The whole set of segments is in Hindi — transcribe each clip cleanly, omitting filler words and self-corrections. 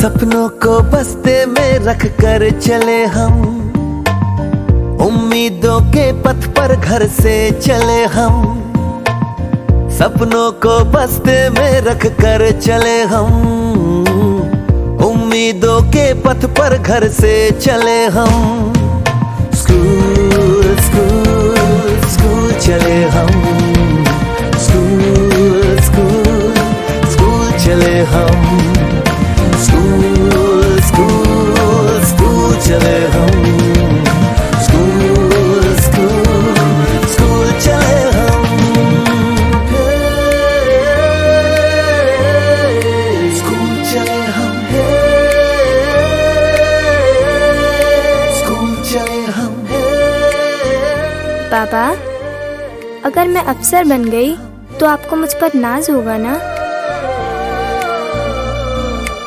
सपनों को बस्ते में रख कर चले हम, उम्मीदों के पथ पर घर से चले हम। सपनों को बस्ते में रख कर चले हम, उम्मीदों के पथ पर घर से चले हम। स्कूल स्कूल स्कूल चले हम, स्कूल स्कूल स्कूल चले हम, स्कूल स्कूल स्कूल चले हम, स्कूल स्कूल स्कूल चले हम। स्कूल चले हम, स्कूल चले हम। पापा, अगर मैं अफसर बन गई तो आपको मुझ पर नाज होगा ना?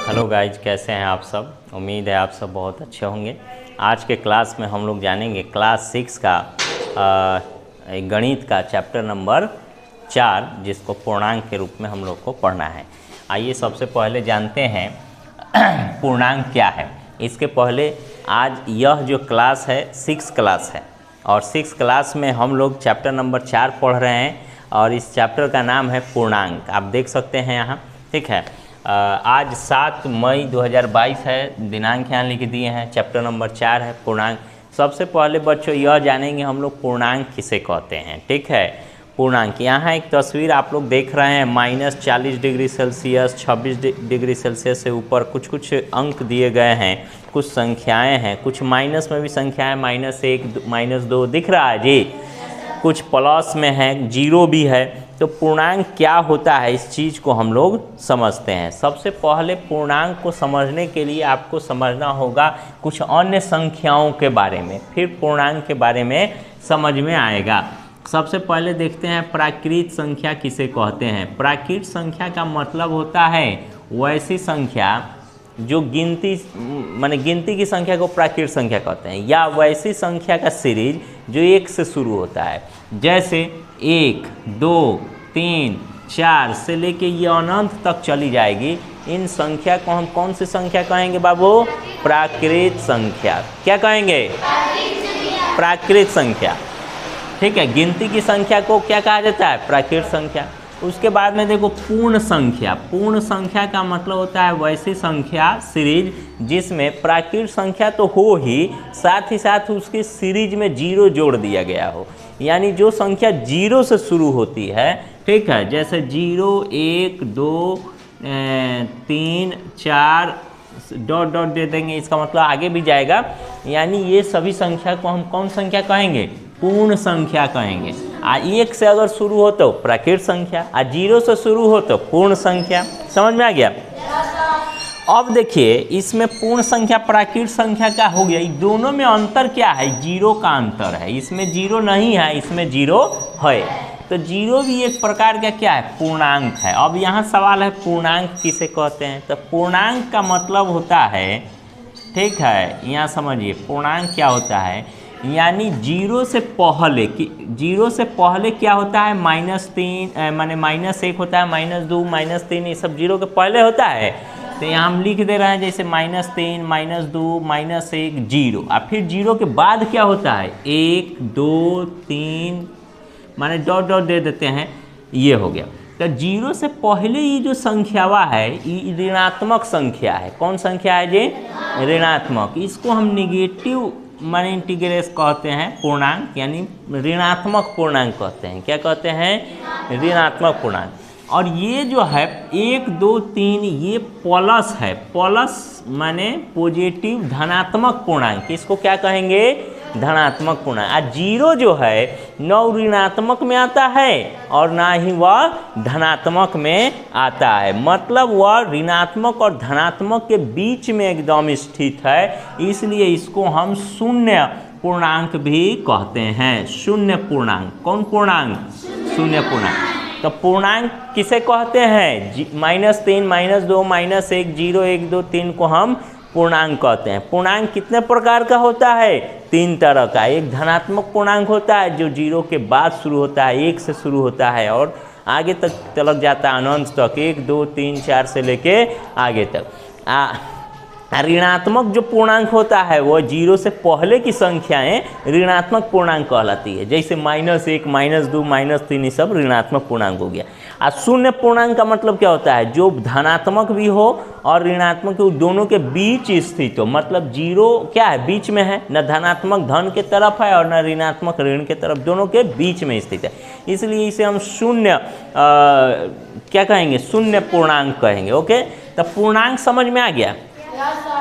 हेलो गाइज, कैसे हैं आप सब? उम्मीद है आप सब बहुत अच्छे होंगे। आज के क्लास में हम लोग जानेंगे क्लास 6 का गणित का चैप्टर नंबर 4, जिसको पूर्णांक के रूप में हम लोग को पढ़ना है। आइए सबसे पहले जानते हैं पूर्णांक क्या है। इसके पहले आज यह जो क्लास है 6 क्लास है, और 6 क्लास में हम लोग चैप्टर नंबर 4 पढ़ रहे हैं, और इस चैप्टर का नाम है पूर्णांक। आप देख सकते हैं यहाँ, ठीक है। आज 7 मई 2022 है, दिनांक यहाँ लिख दिए हैं। चैप्टर नंबर 4 है पूर्णांक। सबसे पहले बच्चों यह जानेंगे हम लोग पूर्णांक किसे कहते हैं, ठीक है। पूर्णांक, यहाँ एक तस्वीर आप लोग देख रहे हैं, -40 डिग्री सेल्सियस, 26 डिग्री सेल्सियस से ऊपर कुछ कुछ अंक दिए गए हैं, कुछ संख्याएं हैं, कुछ माइनस में भी संख्याएं, -1 -2 दिख रहा है जी, कुछ प्लस में है, 0 भी है। तो पूर्णांक क्या होता है, इस चीज़ को हम लोग समझते हैं। सबसे पहले पूर्णांक को समझने के लिए आपको समझना होगा कुछ अन्य संख्याओं के बारे में, फिर पूर्णांक के बारे में समझ में आएगा। सबसे पहले देखते हैं प्राकृत संख्या किसे कहते हैं। प्राकृत संख्या का मतलब होता है वैसी संख्या जो गिनती माने गिनती की संख्या को प्राकृत संख्या कहते हैं, या वैसी संख्या का सीरीज जो 1 से शुरू होता है। जैसे 1, 2, 3, 4 से लेके ये अनंत तक चली जाएगी। इन संख्या को हम कौन सी संख्या कहेंगे बाबू? प्राकृत संख्या। क्या कहेंगे? प्राकृत संख्या, ठीक है। गिनती की संख्या को क्या कहा जाता है? प्राकृत संख्या। उसके बाद में देखो पूर्ण संख्या। पूर्ण संख्या का मतलब होता है वैसी संख्या सीरीज जिसमें प्राकृत संख्या तो हो ही, साथ ही साथ उसकी सीरीज में 0 जोड़ दिया गया हो, यानी जो संख्या 0 से शुरू होती है, ठीक है। जैसे 0, 1, 2, 3, 4 डॉट डॉट दे देंगे, इसका मतलब आगे भी जाएगा। यानी ये सभी संख्या को हम कौन संख्या कहेंगे? पूर्ण संख्या कहेंगे। 1 से अगर शुरू हो तो प्राकृत संख्या, 0 से शुरू हो तो पूर्ण संख्या। समझ में आ गया? अब देखिए, इसमें पूर्ण संख्या प्राकृत संख्या का हो गया, दोनों में अंतर क्या है? 0 का अंतर है। इसमें 0 नहीं है, इसमें 0 है। तो 0 भी एक प्रकार का क्या है? पूर्णांक है। अब यहाँ सवाल है पूर्णांक किसे कहते हैं। तो पूर्णांक का मतलब होता है, ठीक है, यहाँ समझिए पूर्णांक क्या होता है। यानी 0 से पहले 0 से पहले क्या होता है? -3 माने -1 होता है, -2, -3, ये सब 0 के पहले होता है। तो यहाँ हम लिख दे रहे हैं जैसे -3, -2, -1, 0। और फिर 0 के बाद क्या होता है? 1, 2, 3 माने डॉट डॉट दे देते हैं, ये हो गया। तो 0 से पहले ये जो संख्यावा है ये ऋणात्मक संख्या है। कौन संख्या है जी? ऋणात्मक। इसको हम निगेटिव माने इंटीग्रेस कहते हैं, पूर्णांक यानी ऋणात्मक पूर्णांक कहते हैं। क्या कहते हैं? ऋणात्मक पूर्णांक। और ये जो है 1, 2, 3 ये प्लस है। प्लस माने पॉजिटिव धनात्मक पूर्णांक, इसको क्या कहेंगे? धनात्मक पूर्णांक। 0 जो है न ऋणात्मक में आता है और ना ही वह धनात्मक में आता है, मतलब वह ऋणात्मक और धनात्मक के बीच में एकदम स्थित है। इसलिए इसको हम शून्य पूर्णांक भी कहते हैं। शून्य पूर्णांक। कौन पूर्णांक? शून्य पूर्णांक। तो पूर्णांक किसे कहते हैं? -3, -2, -1, 0, 1, 2, 3 को हम पूर्णांक कहते हैं। पूर्णांक कितने प्रकार का होता है? 3 तरह का। एक धनात्मक पूर्णांक होता है जो 0 के बाद शुरू होता है, 1 से शुरू होता है और आगे तक चलक जाता है अनंत तक, 1, 2, 3, 4 से लेके आगे तक। ऋणात्मक जो पूर्णांक होता है वो 0 से पहले की संख्याएं ऋणात्मक पूर्णांक कहलाती है। जैसे -1, -2, -3 ये सब ऋणात्मक पूर्णांक हो गया। और शून्य पूर्णांक का मतलब क्या होता है? जो धनात्मक भी हो और ऋणात्मक दोनों के बीच स्थित हो। मतलब 0 क्या है? बीच में है, न धनात्मक धन के तरफ है और न ऋणात्मक ऋण के तरफ, दोनों के बीच में स्थित है। इसलिए इसे हम शून्य क्या कहेंगे? शून्य पूर्णांक कहेंगे। ओके, तो पूर्णांक समझ में आ गया?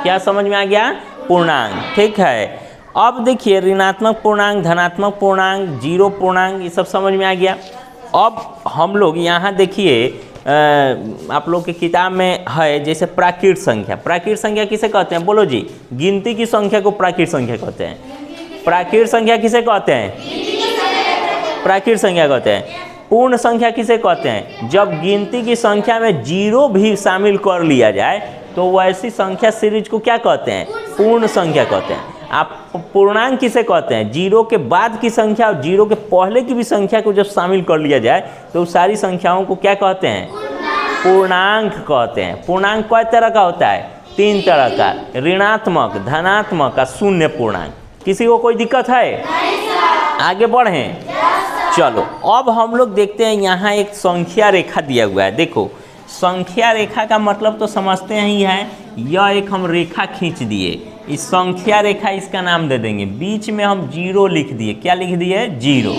क्या समझ में आ गया? पूर्णांक। ठीक है, अब देखिए ऋणात्मक पूर्णांक, धनात्मक पूर्णांक, 0 पूर्णांक, ये सब समझ में आ गया। अब हम लोग यहाँ देखिए आप लोग की किताब में है जैसे प्राकृत संख्या। प्राकृत संख्या किसे कहते हैं? बोलो जी। गिनती की संख्या को प्राकृत संख्या कहते हैं। प्राकृत संख्या किसे कहते हैं? प्राकृत संख्या कहते हैं। पूर्ण संख्या किसे कहते हैं? जब गिनती की संख्या में 0 भी शामिल कर लिया जाए तो वैसी संख्या सीरीज को क्या कहते हैं? पूर्ण संख्या कहते हैं। आप पूर्णांक किसे कहते हैं? 0 के बाद की संख्या और 0 के पहले की भी संख्या को जब शामिल कर लिया जाए तो सारी संख्याओं को क्या कहते हैं? पूर्णांक कहते हैं। पूर्णांक कई तरह का होता है? 3 तरह का, ऋणात्मक, धनात्मक और शून्य पूर्णांक। किसी को कोई दिक्कत है? आगे बढ़ें। चलो अब हम लोग देखते हैं, यहाँ एक संख्या रेखा दिया हुआ है। देखो संख्या रेखा का मतलब तो समझते ही हैं। यह एक हम रेखा खींच दिए, इस संख्या रेखा इसका नाम दे देंगे। बीच में हम 0 लिख दिए। क्या लिख दिए? 0।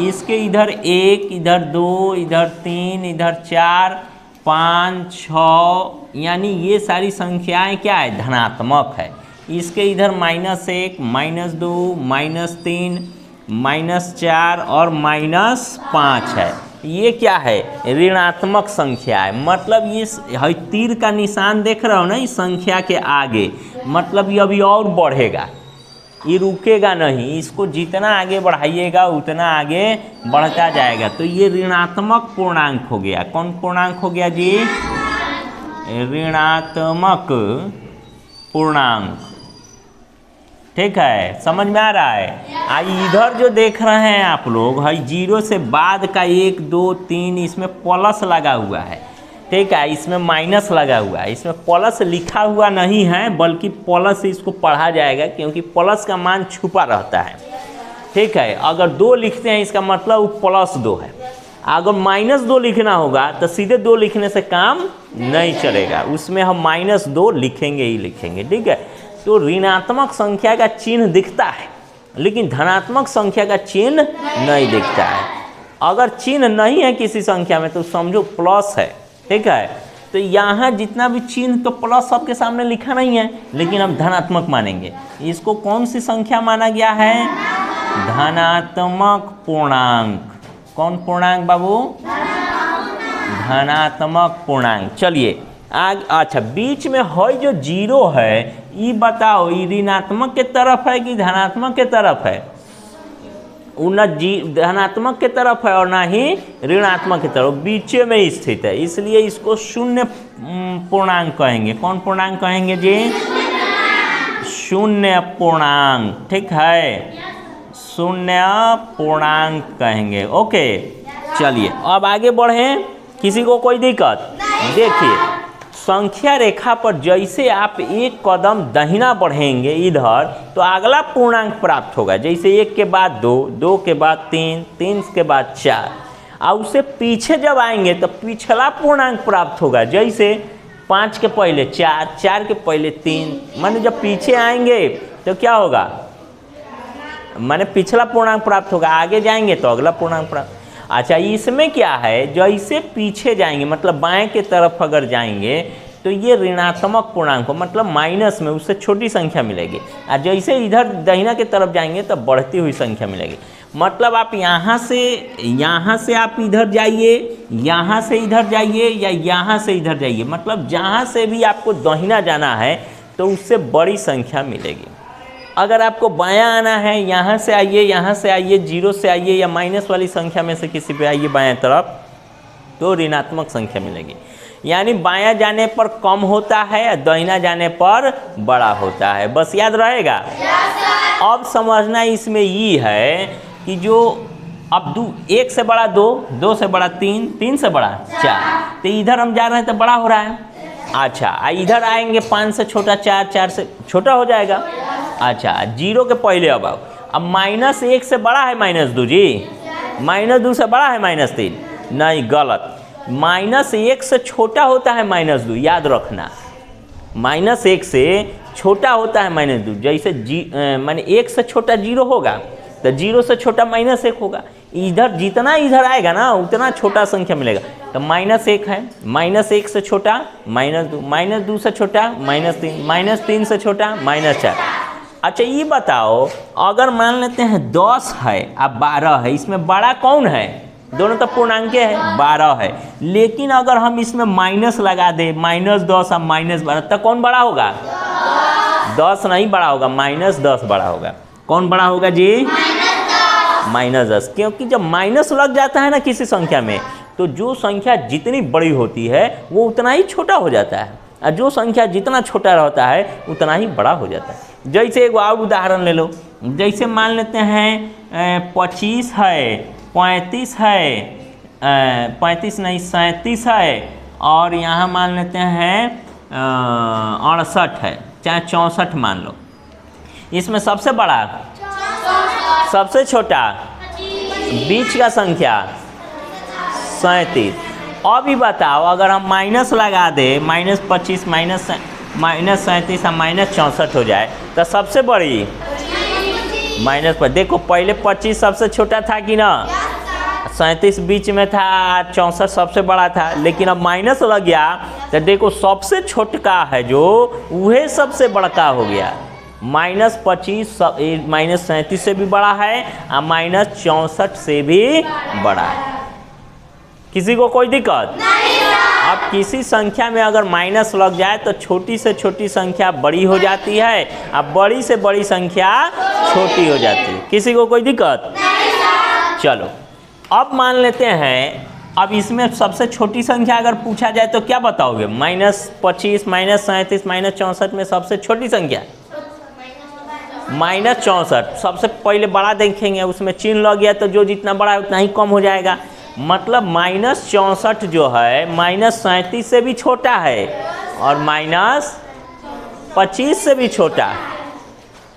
इसके इधर 1, इधर 2, इधर 3, इधर 4, 5, 6, यानी ये सारी संख्याएं क्या है? धनात्मक है। इसके इधर -1, -2, -3, -4 और -5 है। ये क्या है? ऋणात्मक संख्या है। मतलब ये तीर का निशान देख रहे हो ना इस संख्या के आगे, मतलब ये अभी और बढ़ेगा, ये रुकेगा नहीं। इसको जितना आगे बढ़ाइएगा उतना आगे बढ़ता जाएगा। तो ये ऋणात्मक पूर्णांक हो गया। कौन पूर्णांक हो गया जी? ऋणात्मक पूर्णांक। ठीक है, समझ में आ रहा है? इधर जो देख रहे हैं आप लोग है 0 से बाद का 1, 2, 3, इसमें प्लस लगा हुआ है। ठीक है, इसमें माइनस लगा हुआ है। इसमें प्लस लिखा हुआ नहीं है बल्कि प्लस से इसको पढ़ा जाएगा क्योंकि प्लस का मान छुपा रहता है। ठीक है, अगर 2 लिखते हैं इसका मतलब वो +2 है। अगर -2 लिखना होगा तो सीधे 2 लिखने से काम नहीं चलेगा, उसमें हम -2 लिखेंगे ही लिखेंगे। ठीक है, तो ऋणात्मक संख्या का चिन्ह दिखता है लेकिन धनात्मक संख्या का चिन्ह नहीं दिखता है। अगर चिन्ह नहीं है किसी संख्या में तो समझो प्लस है। ठीक है, तो यहाँ जितना भी चिन्ह तो प्लस सबके सामने लिखा नहीं है, लेकिन हम धनात्मक मानेंगे। इसको कौन सी संख्या माना गया है? धनात्मक पूर्णांक। कौन पूर्णांक बाबू? धनात्मक पूर्णांक। चलिए अच्छा, बीच में है जो 0 है, ये बताओ ये ऋणात्मक के तरफ है कि धनात्मक के तरफ है? न धनात्मक के तरफ है और ना ही ऋणात्मक की तरफ, बीच में स्थित है। इसलिए इसको शून्य पूर्णांक कहेंगे। कौन पूर्णांक कहेंगे जी? शून्य पूर्णांक। ठीक है, शून्य पूर्णांक कहेंगे। ओके, चलिए अब आगे बढ़ें। किसी को कोई दिक्कत? देखिए संख्या रेखा पर जैसे आप एक कदम दाहिना बढ़ेंगे इधर तो अगला पूर्णांक प्राप्त होगा। जैसे 1 के बाद 2, 2 के बाद 3, 3 के बाद 4, और उससे पीछे जब आएंगे तो पिछला पूर्णांक प्राप्त होगा। जैसे 5 के पहले 4, 4 के पहले 3, माने जब पीछे आएंगे तो क्या होगा? माने पिछला पूर्णांक प्राप्त होगा। आगे जाएंगे तो अगला पूर्णांक प्राप्त। अच्छा, इसमें क्या है? जैसे पीछे जाएंगे मतलब बाएं के तरफ अगर जाएंगे तो ये ऋणात्मक पूर्णांक हो, मतलब माइनस में उससे छोटी संख्या मिलेगी। और जैसे इधर दाहिना के तरफ जाएंगे तो बढ़ती हुई संख्या मिलेगी। मतलब आप यहाँ से आप इधर जाइए, यहाँ से इधर जाइए या यहाँ से इधर जाइए, मतलब जहाँ से भी आपको दाहिना जाना है तो उससे बड़ी संख्या मिलेगी। अगर आपको बायां आना है, यहाँ से आइए, यहाँ से आइए, 0 से आइए या माइनस वाली संख्या में से किसी पे आइए बाएं तरफ, तो ऋणात्मक संख्या मिलेगी। यानी बायां जाने पर कम होता है और दाहिना जाने पर बड़ा होता है। बस याद रहेगा। अब समझना इसमें ये है कि जो अब 1 से बड़ा 2, 2 से बड़ा 3, 3 से बड़ा 4, तो इधर हम जा रहे हैं तो बड़ा हो रहा है। अच्छा, इधर आएंगे 5 से छोटा 4, 4 से छोटा हो जाएगा। अच्छा, 0 के पहले अब आओ। अब -1 से बड़ा है -2 जी, -2 से बड़ा है -3, नहीं गलत। -1 से छोटा होता है -2, याद रखना। -1 से छोटा होता है -2। जैसे माने 1 से छोटा 0 होगा तो 0 से छोटा -1 होगा। इधर जितना इधर आएगा ना उतना छोटा संख्या मिलेगा। तो -1 है, -1 से छोटा -2, -2 से छोटा -3, -3 से छोटा -4। अच्छा ये बताओ, अगर मान लेते हैं 10 है अब 12 है, इसमें बड़ा कौन है? दोनों तो पूर्णांक है, 12 है। लेकिन अगर हम इसमें माइनस लगा दे, -10 और -12, तो कौन बड़ा होगा? 10 नहीं बड़ा होगा, -10 बड़ा होगा। कौन बड़ा होगा जी? -10। क्योंकि जब माइनस लग जाता है ना किसी संख्या में, तो जो संख्या जितनी बड़ी होती है वो उतना ही छोटा हो जाता है, और जो संख्या जितना छोटा रहता है उतना ही बड़ा हो जाता है। जैसे एक और उदाहरण ले लो, जैसे मान लेते हैं 25 है, 35 है, 35 नहीं 37 है, और यहाँ मान लेते हैं 68 है, चाहे 64 मान लो। इसमें सबसे बड़ा, सबसे छोटा, बीच का संख्या 37। अभी बताओ, अगर हम माइनस लगा दे, -25 -37 और -64 हो जाए, तो सबसे बड़ी माइनस पर। देखो पहले 25 सबसे छोटा था कि ना, 37 बीच में था, 64 सबसे बड़ा था। लेकिन अब माइनस लग गया तो देखो सबसे छोटका है जो वह सबसे बड़का हो गया। -25 -37 से भी बड़ा है और -64 से भी बड़ा है। किसी को कोई दिक्कत नहीं? अब किसी संख्या में अगर माइनस लग जाए तो छोटी से छोटी संख्या बड़ी हो जाती है, अब बड़ी से बड़ी संख्या छोटी हो जाती है। किसी को कोई दिक्कत नहीं? चलो अब मान लेते हैं, अब इसमें सबसे छोटी संख्या अगर पूछा जाए तो क्या बताओगे? -25 -37 -64 में सबसे छोटी संख्या -64। सबसे पहले बड़ा देखेंगे, उसमें चिन्ह लग गया तो जो जितना बड़ा है उतना ही कम हो जाएगा। मतलब -64 जो है -37 से भी छोटा है और -25 से भी छोटा,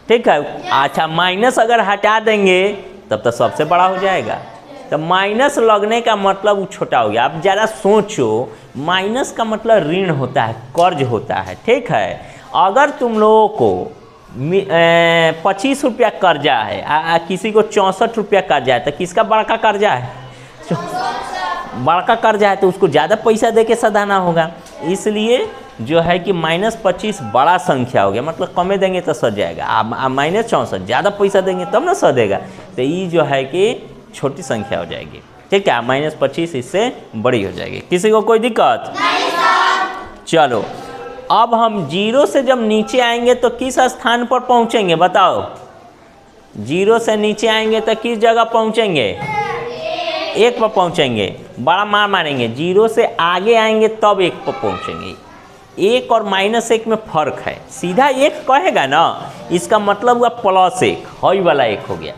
ठीक है। अच्छा माइनस अगर हटा देंगे तब तो सबसे बड़ा हो जाएगा। तो माइनस लगने का मतलब वो छोटा हो गया। अब ज़रा सोचो, माइनस का मतलब ऋण होता है, कर्ज होता है, ठीक है। अगर तुम लोगों को 25 रुपया कर्जा है, किसी को 64 रुपया कर्जा है, तो किसका बड़का कर्जा है? बड़का कर्जा है तो उसको ज़्यादा पैसा दे के सधाना होगा। इसलिए जो है कि -25 बड़ा संख्या हो गया, मतलब कमे देंगे तो सध जाएगा। अब -64 ज़्यादा पैसा देंगे तब ना सधेगा, तो ये जो है कि छोटी संख्या हो जाएगी, ठीक है। -25 इससे बड़ी हो जाएगी। किसी को कोई दिक्कत नहीं? चलो अब हम 0 से जब नीचे आएंगे तो किस स्थान पर पहुंचेंगे बताओ? 0 से नीचे आएंगे तो किस जगह पहुंचेंगे? 1 पर पहुंचेंगे। बड़ा मार मारेंगे। 0 से आगे आएंगे तब 1 पर पहुंचेंगे। 1 और -1 में फ़र्क है। सीधा 1 कहेगा ना, इसका मतलब हुआ +1, हई वाला 1 हो गया।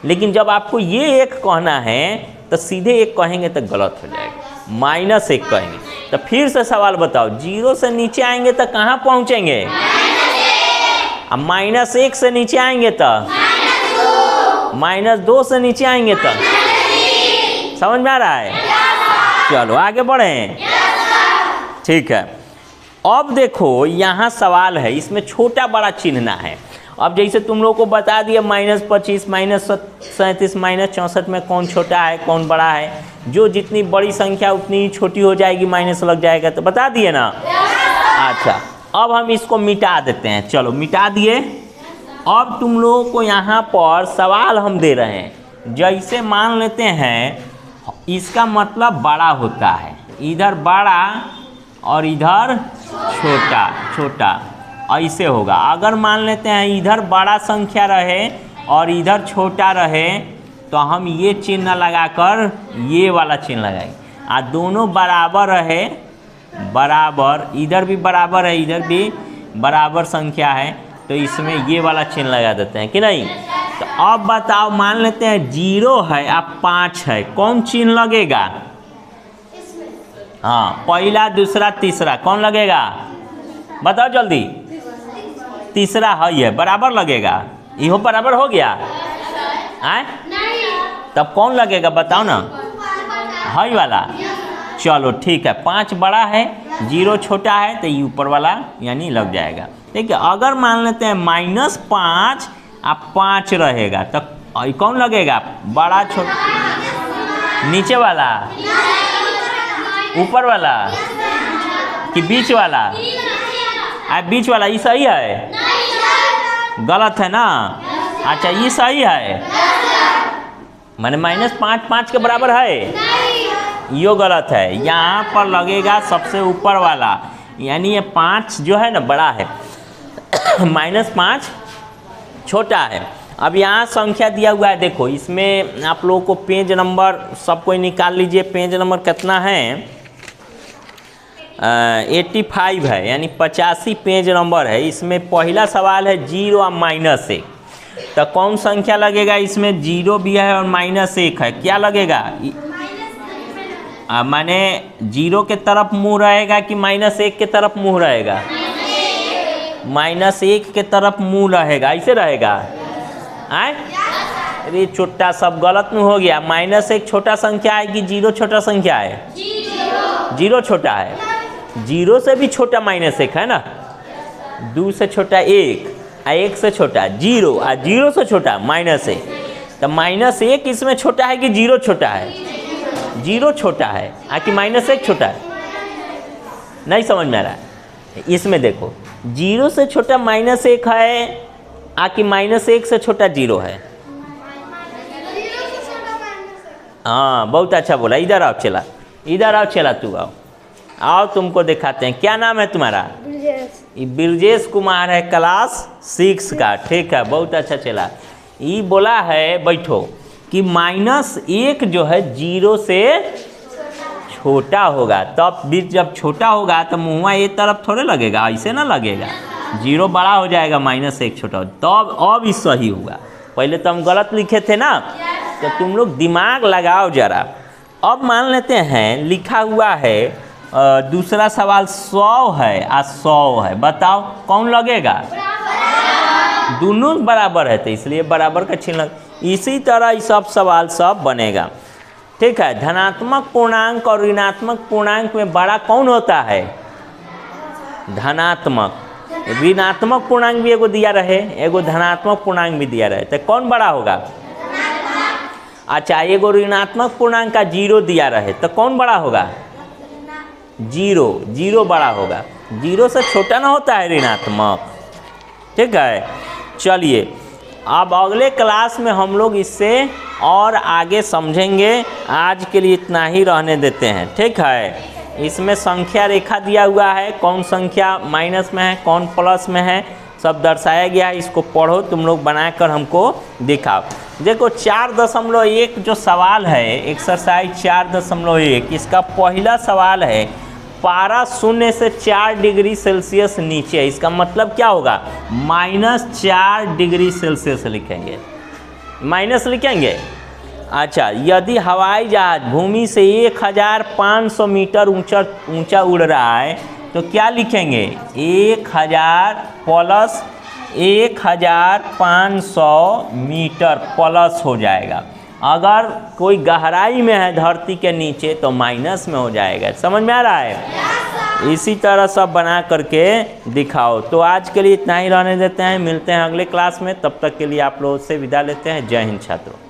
लेकिन जब आपको ये 1 कहना है तो सीधे 1 कहेंगे तो गलत हो जाएगा, -1 कहेंगे। तो फिर से सवाल बताओ, 0 से नीचे आएंगे तो कहाँ पहुँचेंगे? अब -1 से नीचे आएंगे तो -2 से नीचे आएंगे तो, समझ में आ रहा है? चलो आगे बढ़ें, ठीक है। अब देखो यहाँ सवाल है, इसमें छोटा बड़ा चिन्हना है। अब जैसे तुम लोगों को बता दिया -25 -37 -64 में कौन छोटा है कौन बड़ा है। जो जितनी बड़ी संख्या उतनी ही छोटी हो जाएगी, माइनस लग जाएगा, तो बता दिए ना। अच्छा अब हम इसको मिटा देते हैं। चलो मिटा दिए। अब तुम लोगों को यहाँ पर सवाल हम दे रहे हैं। जैसे मान लेते हैं इसका मतलब बड़ा होता है, इधर बड़ा और इधर छोटा, छोटा ऐसे होगा। अगर मान लेते हैं इधर बड़ा संख्या रहे और इधर छोटा रहे तो हम ये चिन्ह लगाकर ये वाला चिन्ह लगाएंगे। और दोनों बराबर रहे, बराबर, इधर भी बराबर है इधर भी बराबर संख्या है, तो इसमें ये वाला चिन्ह लगा देते हैं कि नहीं। तो अब बताओ, मान लेते हैं 0 है अब 5 है, कौन चिन्ह लगेगा? हाँ, पहला दूसरा तीसरा कौन लगेगा? बताओ जल्दी। तीसरा है बराबर लगेगा, इहो बराबर हो गया आए? तब कौन लगेगा बताओ ना, है वाला। चलो ठीक है, 5 बड़ा है 0 छोटा है तो ये ऊपर वाला यानी लग जाएगा। ठीक है, अगर मान लेते हैं -5 और 5 रहेगा तो कौन लगेगा, बड़ा छोटा, नीचे वाला, ऊपर वाला कि बीच वाला? बीच वाला ये सही है, गलत है ना। अच्छा ये सही है, माने -5 5 के बराबर है, यो गलत है। यहाँ पर लगेगा सबसे ऊपर वाला, यानी ये 5 जो है ना बड़ा है, -5 छोटा है। अब यहाँ संख्या दिया हुआ है, देखो इसमें आप लोगों को पेज नंबर सब कोई निकाल लीजिए। पेज नंबर कितना है, 85 है, यानी 85 पेज नंबर है। इसमें पहला सवाल है 0 और -1, तो कौन संख्या लगेगा इसमें? 0 भी है और -1 है, क्या लगेगा? माने 0 के तरफ मुँह रहेगा कि -1 के तरफ मुँह रहेगा? -1 के तरफ मुँह रहेगा, ऐसे रहेगा आए? अरे छोटा सब गलत नहीं हो गया। -1 छोटा संख्या है कि 0 छोटा संख्या है? 0 छोटा है, 0 से भी छोटा -1 है ना, 2 से छोटा 1, 1 से छोटा 0 और 0 से छोटा -1, तो -1 इसमें छोटा है कि 0 छोटा है? 0 छोटा है कि -1 छोटा है? नहीं समझ में आ रहा है। इसमें देखो 0 से छोटा -1 है कि -1 से छोटा 0 है? हाँ बहुत अच्छा बोला। इधर आओ चला, इधर आओ चला, तू आओ तुमको दिखाते हैं। क्या नाम है तुम्हारा? ब्रजेश कुमार है, क्लास 6 का। ठीक है, बहुत अच्छा चला। ये बोला है बैठो कि -1 जो है 0 से छोटा होगा, तब भी जब छोटा होगा तो मुँह ये तरफ थोड़े लगेगा, ऐसे ना लगेगा। 0 बड़ा हो जाएगा, -1 छोटा हो, तब अब इस सही हुआ। पहले तो हम गलत लिखे थे ना, तो तुम लोग दिमाग लगाओ जरा। अब मान लेते हैं लिखा हुआ है दूसरा सवाल 100 है और 100 है, बताओ कौन लगेगा? दोनों बराबर है तो इसलिए बराबर का चिन्ह। इसी तरह ये सब सवाल सब बनेगा। ठीक है, धनात्मक पूर्णांक और ऋणात्मक पूर्णांक में बड़ा कौन होता है? धनात्मक। ऋणात्मक पूर्णांक भी एगो दिया रहे, एगो धनात्मक पूर्णांक भी दिया रहे, तो कौन बड़ा होगा? अच्छा, एगो ऋणात्मक पूर्णांक का 0 दिया रहे तो कौन बड़ा होगा? 0 बड़ा होगा। 0 से छोटा ना होता है ऋणात्मक। ठीक है, चलिए अब अगले क्लास में हम लोग इससे और आगे समझेंगे। आज के लिए इतना ही रहने देते हैं। ठीक है, इसमें संख्या रेखा दिया हुआ है, कौन संख्या माइनस में है, कौन प्लस में है, सब दर्शाया गया है। इसको पढ़ो, तुम लोग बनाकर हमको दिखाओ। देखो 4.1 जो सवाल है, एक्सरसाइज 4.1, इसका पहला सवाल है पारा 0 से 4 डिग्री सेल्सियस नीचे है। इसका मतलब क्या होगा? -4 डिग्री सेल्सियस लिखेंगे, माइनस लिखेंगे। अच्छा, यदि हवाई जहाज भूमि से 1500 मीटर ऊंचा उड़ रहा है तो क्या लिखेंगे? 1000 प्लस 1500 मीटर प्लस हो जाएगा। अगर कोई गहराई में है धरती के नीचे तो माइनस में हो जाएगा। समझ में आ रहा है? इसी तरह सब बना करके दिखाओ। तो आज के लिए इतना ही रहने देते हैं, मिलते हैं अगले क्लास में। तब तक के लिए आप लोगों से विदा लेते हैं। जय हिंद छात्रों।